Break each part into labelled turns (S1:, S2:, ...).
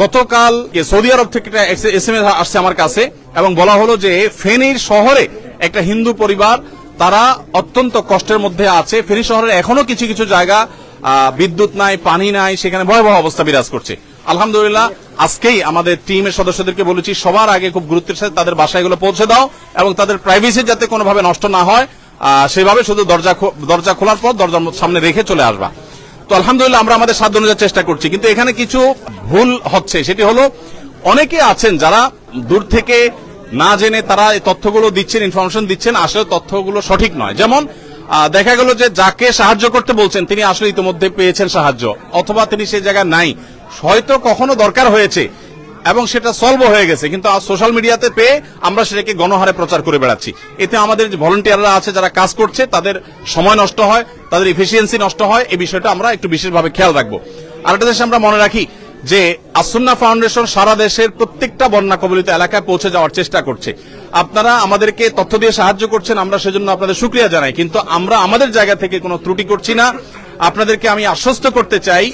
S1: গতকাল সৌদি আরব থেকে একটা SMS আসছে আমার কাছে এবং বলা হলো যে ফেনীর শহরে একটা হিন্দু পরিবার তারা অত্যন্ত কষ্টের মধ্যে আছে। ফেনী শহরের এখনো কিছু কিছু জায়গা বিদ্যুৎ নাই, পানি নাই, সেখানে ভয়াবহ অবস্থা বিরাজ করছে। আলহামদুলিল্লাহ আজকেই আমাদের টিমের সদস্যদেরকে বলেছি সবার আগে খুব গুরুত্বের সাথে তাদের বাসায় এগুলো পৌঁছে দাও এবং তাদের প্রাইভেসি যাতে কোনোভাবে নষ্ট না হয় সেভাবে শুধু দরজা খোলার পর দরজার সামনে রেখে চলে আসবা। তো আলহামদুলিল্লাহ আমরা আমাদের সাধ্য অনুযায়ী চেষ্টা করছি, কিন্তু এখানে কিছু ভুল হচ্ছে। সেটি হলো অনেকে আছেন যারা দূর থেকে না জেনে তারা এই তথ্যগুলো দিচ্ছেন, ইনফরমেশন দিচ্ছেন, আসলে তথ্যগুলো সঠিক নয়। যেমন দেখা গেল যে যাকে সাহায্য করতে বলছেন তিনি আসলে ইতিমধ্যে পেয়েছেন সাহায্য, অথবা তিনি সেই জায়গায় নাই, হয়তো কখনো দরকার হয়েছে এবং সেটা সলভ হয়ে গেছে, কিন্তু সোশ্যাল মিডিয়াতে পেয়ে আমরা সেটাকে গণহারে প্রচার করে বেড়াচ্ছি। এতে আমাদের যে ভলান্টিয়াররা আছে যারা কাজ করছে তাদের সময় নষ্ট হয়, তাদের এফিসিয়েন্সি নষ্ট হয়। এই বিষয়টা আমরা একটু বিশেষভাবে খেয়াল রাখবো। আরেকটা জিনিস আমরা মনে রাখি যে আসুন্নাহ ফাউন্ডেশন সারা দেশের প্রত্যেকটা বন্যা কবলিত এলাকায় পৌঁছে যাওয়ার চেষ্টা করছে। আপনারা আমাদেরকে তথ্য দিয়ে সাহায্য করছেন, আমরা সেজন্য আপনাদের শুকরিয়া জানাই, কিন্তু আমরা আমাদের জায়গা থেকে কোনো ত্রুটি করছি না। আপনাদেরকে আমি আশ্বস্ত করতে চাই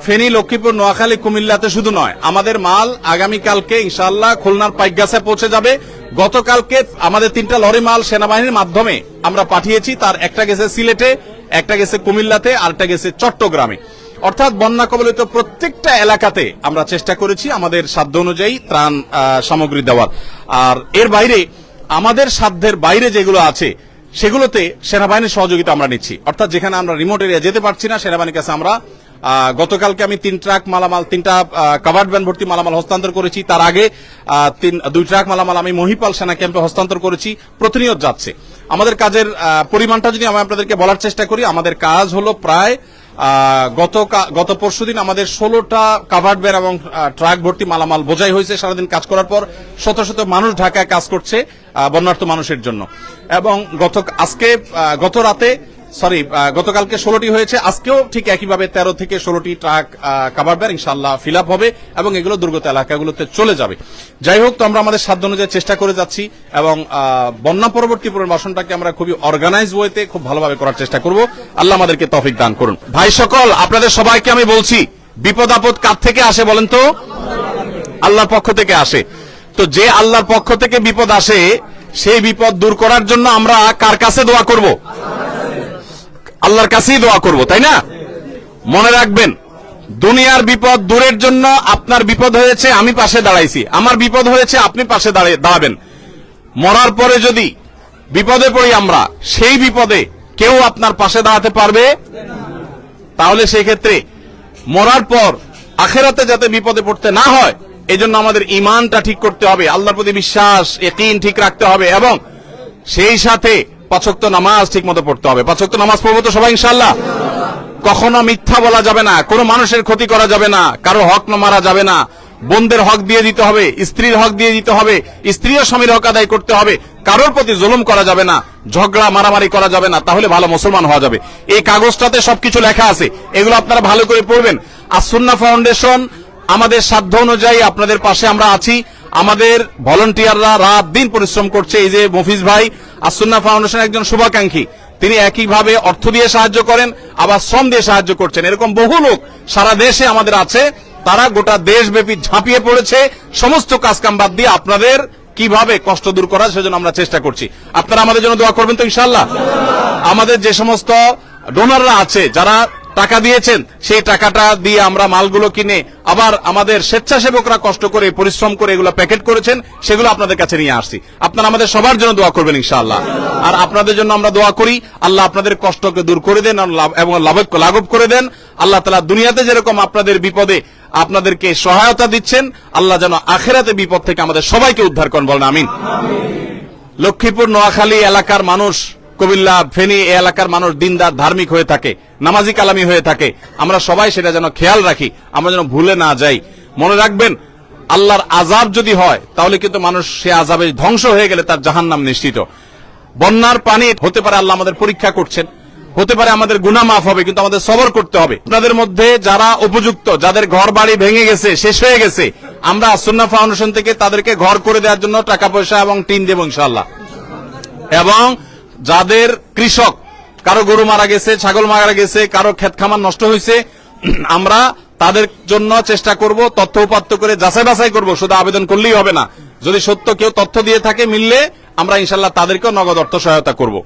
S1: ফেনী, লক্ষ্মীপুর, নোয়াখালী, কুমিল্লাতে শুধু নয়, আমাদের মাল আগামীকালকে ইনশাআল্লাহ খুলনার পাইকগাছে পৌঁছে যাবে। গতকালকে আমাদের 3টা লরি মাল সেনাবাহিনীর মাধ্যমে আমরা পাঠিয়েছি, তার একটা গেছে সিলেটে, একটা গেছে কুমিল্লাতে, আরেকটা গেছে চট্টগ্রামে। অর্থাৎ বন্যা কবলিত প্রত্যেকটা এলাকাতে আমরা চেষ্টা করেছি আমাদের সাধ্য অনুযায়ী ত্রাণ সামগ্রী দেওয়ার। আর এর বাইরে আমাদের সাধ্যের বাইরে যেগুলো আছে সেগুলোতে সেনাবাহিনীর সহযোগিতা আমরা নিচ্ছি। অর্থাৎ যেখানে আমরা রিমোট এরিয়া যেতে পারছি না, সেনাবাহিনীর কাছে আমরা গতকালকে আমি 3 ট্রাক মালামাল, 3টা কাভার্ড ভ্যান ভর্তি মালামাল হস্তান্তর করেছি। তার আগে 2 ট্রাক মালামাল আমি মহিপাল সেনা ক্যাম্পে হস্তান্তর করেছি। প্রতিনিয়ত যাচ্ছে। আমাদের কাজের পরিমাণটা যদি আমি আপনাদেরকে বলার চেষ্টা করি, আমাদের কাজ হলো প্রায় গত পরশুদিন আমাদের 16টা কাভার্ড ভ্যান এবং ট্রাক ভর্তি মালামাল বোঝাই হয়েছে। সারাদিন কাজ করার পর শত শত মানুষ ঢাকায় কাজ করছে বন্যার্ত মানুষের জন্য। এবং গতকালকে 16টি হয়েছে, আজকেও ঠিক একইভাবে 13 থেকে 16টি ট্রাক কাভার্ড ভ্যান ইনশাআল্লাহ ফিল আপ হবে এবং এগুলো দুর্গত এলাকাগুলোতে চলে যাবে। যাই হোক, তো আমরা আমাদের সাধ্য অনুযায়ী চেষ্টা করে যাচ্ছি এবং বন্যা পরবর্তী পুনর্বাসনটাকে আমরা খুবই অর্গানাইজ ওয়েতে খুব ভালোভাবে করার চেষ্টা করব। আল্লাহ আমাদেরকে তৌফিক দান করুন। ভাই সকল, আপনাদের সবাইকে আমি বলছি, বিপদ আপদ কার থেকে আসে বলেন তো? আল্লাহর পক্ষ থেকে আসে। তো যে আল্লাহর পক্ষ থেকে বিপদ আসে, সেই বিপদ দূর করার জন্য আমরা কার কাছে দোয়া করব? আল্লাহর কাছেই দোয়া করব, তাই না? মনে রাখবেন, দুনিয়ার বিপদ দূরের জন্য আপনার বিপদ হয়েছে, আমি পাশে দাঁড়াইছি, আমার বিপদ হয়েছে, আপনি পাশে দাঁড়াবেন। মরার পরে যদি বিপদে পড়ি আমরা, সেই বিপদে কেউ আপনার পাশে দাঁড়াতে পারবে? তাহলে সেই ক্ষেত্রে মরার পর আখিরাতে যাতে বিপদে পড়তে না হয়, এজন্য আমাদের ঈমানটা ঠিক করতে হবে, আল্লাহর প্রতি বিশ্বাস, ইয়াকিন ঠিক রাখতে হবে এবং সেই সাথে 5 ওয়াক্ত নামাজ ঠিক মতো পড়তে হবে। 5 ওয়াক্ত নামাজ পড়বো তো সবাই ইনশাআল্লাহ? কখনো মিথ্যা বলা যাবে না, কোনো মানুষের ক্ষতি করা যাবে না, কারো হক মারা যাবে না, বোনদের হক দিয়ে দিতে হবে, স্ত্রীর হক দিয়ে দিতে হবে, স্ত্রীও স্বামীর হক আদায় করতে হবে, কারোর প্রতি জুলুম করা যাবে না, ঝগড়া মারামারি করা যাবে না, তাহলে ভালো মুসলমান হওয়া যাবে। এই কাগজটাতে সবকিছু লেখা আছে, এগুলো আপনারা ভালো করে পড়বেন। আসুন্নাহ ফাউন্ডেশন আমাদের সাধ্য অনুযায়ী আপনাদের পাশে আমরা আছি। আমাদের ভলান্টিয়াররা রাত দিন পরিশ্রম করছে। এই যে মফিজ ভাই আসুন্নাহ ফাউন্ডেশন একজন শুভাকাঙ্ক্ষী, তিনি একইভাবে অর্থ দিয়ে সাহায্য করেন, আবার শ্রম দিয়ে সাহায্য করছেন। এরকম বহু লোক সারা দেশে আমাদের আছে, তারা গোটা দেশব্যাপী ঝাঁপিয়ে পড়েছে সমস্ত কাজকাম বাদ দিয়ে আপনাদের কিভাবে কষ্ট দূর করা সেজন্য আমরা চেষ্টা করছি। আপনারা আমাদের জন্য দোয়া করবেন তো ইনশাআল্লাহ? আমাদের যে সমস্ত ডোনাররা আছে যারা টাকা দিয়েছেন, সেই টাকাটা দিয়ে আমরা মালগুলো কিনে, আবার আমাদের স্বেচ্ছাসেবকরা কষ্ট করে পরিশ্রম করে এগুলো প্যাকেট করেছেন, সেগুলো আপনাদের কাছে নিয়ে আসছি। আপনারা আমাদের সবার জন্য দোয়া করবেন ইনশাআল্লাহ। আর আপনাদের জন্য আমরা দোয়া করি, আল্লাহ আপনাদের কষ্টকে দূর করে দেন এবং লাঘব করে দেন। আল্লাহ তাআলা দুনিয়াতে যেরকম আপনাদের বিপদে আপনাদেরকে সহায়তা দিচ্ছেন, আল্লাহ যেন আখিরাতে বিপদ থেকে আমাদের সবাইকে উদ্ধার করেন, বলেন আমিন। লক্ষ্মীপুর, নোয়াখালী এলাকার মানুষ, কুমিল্লা, ফেনী এলাকার মানুষ দিনদার, ধার্মিক হয়ে থাকে, নামাজি কালামি হয়ে থাকে। আমরা সবাই সেটা যেন খেয়াল রাখি, আমরা যেন ভুলে না যাই। মনে রাখবেন, আল্লাহর আযাব যদি হয় তাহলে কিন্তু মানুষ সে আযাবে ধ্বংস হয়ে গেলে তার জাহান্নাম নিশ্চিত। বন্যার পানি হতে পারে আল্লাহ আমাদের পরীক্ষা করছেন, হতে পারে আমাদের গুনাহ মাফ হবে, কিন্তু আমাদের সবর করতে হবে। আপনাদের মধ্যে যারা উপযুক্ত, যাদের ঘর বাড়ি ভেঙে গেছে, শেষ হয়ে গেছে, আমরা আসুন্নাহ ফাউন্ডেশন থেকে তাদেরকে ঘর করে দেওয়ার জন্য টাকা পয়সা এবং টিন দেব ইনশাআল্লাহ। এবং যাদের কৃষক, কারো গরু মারা গেছে, ছাগল মারা গেছে, কারো ক্ষেত খামার নষ্ট হয়েছে, আমরা তাদের জন্য চেষ্টা করব, তথ্য উপাত্ত করে যাচাই বাছাই করব, শুধু আবেদন করলেই হবে না। যদি সত্য কেউ তথ্য দিয়ে থাকে মিললে আমরা ইনশাল্লাহ তাদেরকেও নগদ অর্থ সহায়তা করব।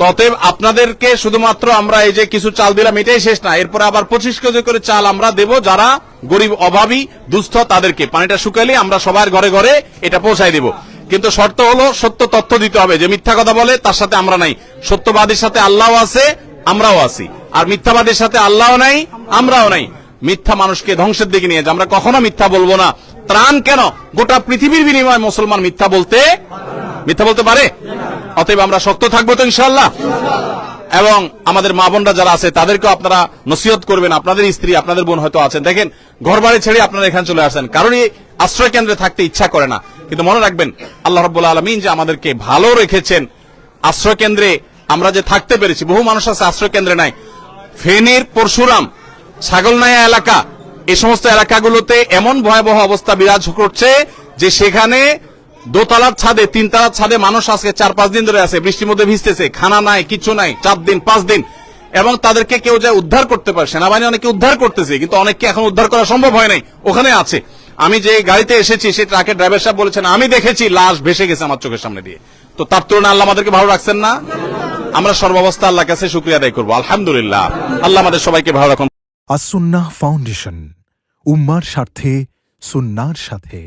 S1: অতএব আপনাদেরকে শুধুমাত্র আমরা এই যে কিছু চাল দিলাম এটাই শেষ না, এরপরে আবার 25 কেজি করে চাল আমরা দেব যারা গরিব, অভাবী, দুস্থ তাদেরকে। পানিটা শুকালে আমরা সবার ঘরে ঘরে এটা পৌঁছায় দেব। কিন্তু শর্ত হলো সত্য তথ্য দিতে হবে। যে মিথ্যা কথা বলে তার সাথে আমরা নাই। সত্যবাদীর সাথে আল্লাহও আছে, আমরাও আছি। আর মিথ্যাবাদীর সাথে আল্লাহও নাই, আমরাও নাই। মিথ্যা মানুষকে ধ্বংসের দিকে নিয়ে যায়। আমরা কখনো মিথ্যা বলবো না। ত্রাণ কেন, গোটা পৃথিবীর বিনিময়ে মুসলমান মিথ্যা বলতে পারে? অতএব আমরা শক্ত থাকবো তো ইনশাআল্লাহ। এবং আমাদের মা বোনরা যারা আছে তাদেরকেও আপনারা নসিহত করবেন। আপনাদের স্ত্রী, আপনাদের বোন হয়তো আছেন, দেখেন ঘর বাড়ি ছেড়ে আপনারা এখানে চলে আসেন, কারণ এই আশ্রয় কেন্দ্রে থাকতে ইচ্ছা করে না। কিন্তু মনে রাখবেন আল্লাহ রাব্বুল আলামিন যে আমাদেরকে ভালো রেখেছেন। আশ্রয় কেন্দ্রে আমরা যে থাকতে পেরেছি, বহু মানুষ আছে আশ্রয় কেন্দ্রে নাই। ফেনীর পরশুরাম, ছাগলনাইয়া এলাকা, এই সমস্ত এলাকাগুলোতে এমন ভয়াবহ অবস্থা বিরাজ করছে যে সেখানে দোতলার ছাদে, 3 তলার ছাদে মানুষ আজকে 4-5 দিন ধরে আছে, বৃষ্টির মধ্যে ভিজতেছে, খানা নাই, কিছু নাই, 4 দিন 5 দিন। এবং তাদেরকে কেউ যায় উদ্ধার করতে পারে, সেনাবাহিনী অনেকে উদ্ধার করতেছে, কিন্তু অনেককে এখন উদ্ধার করা সম্ভব হয় নাই, ওখানে আছে। আমি যে গাড়িতে এসেছি সেই ট্রাকের ড্রাইভার সাহেব বলেছেন আমি দেখেছি লাশ ভেসে গেছে আমার চোখের সামনে দিয়ে। তো তার তুলনায় আল্লাহ আমাদেরকে ভালো রাখছেন না? আমরা সর্বাবস্থা আল্লাহর কাছে শুকরিয়া আদায় করবো। আলহামদুলিল্লাহ, আল্লাহ আমাদের সবাইকে ভালো রাখুন।
S2: আসুন্নাহ ফাউন্ডেশন, উম্মার স্বার্থে সুন্নাহর সাথে।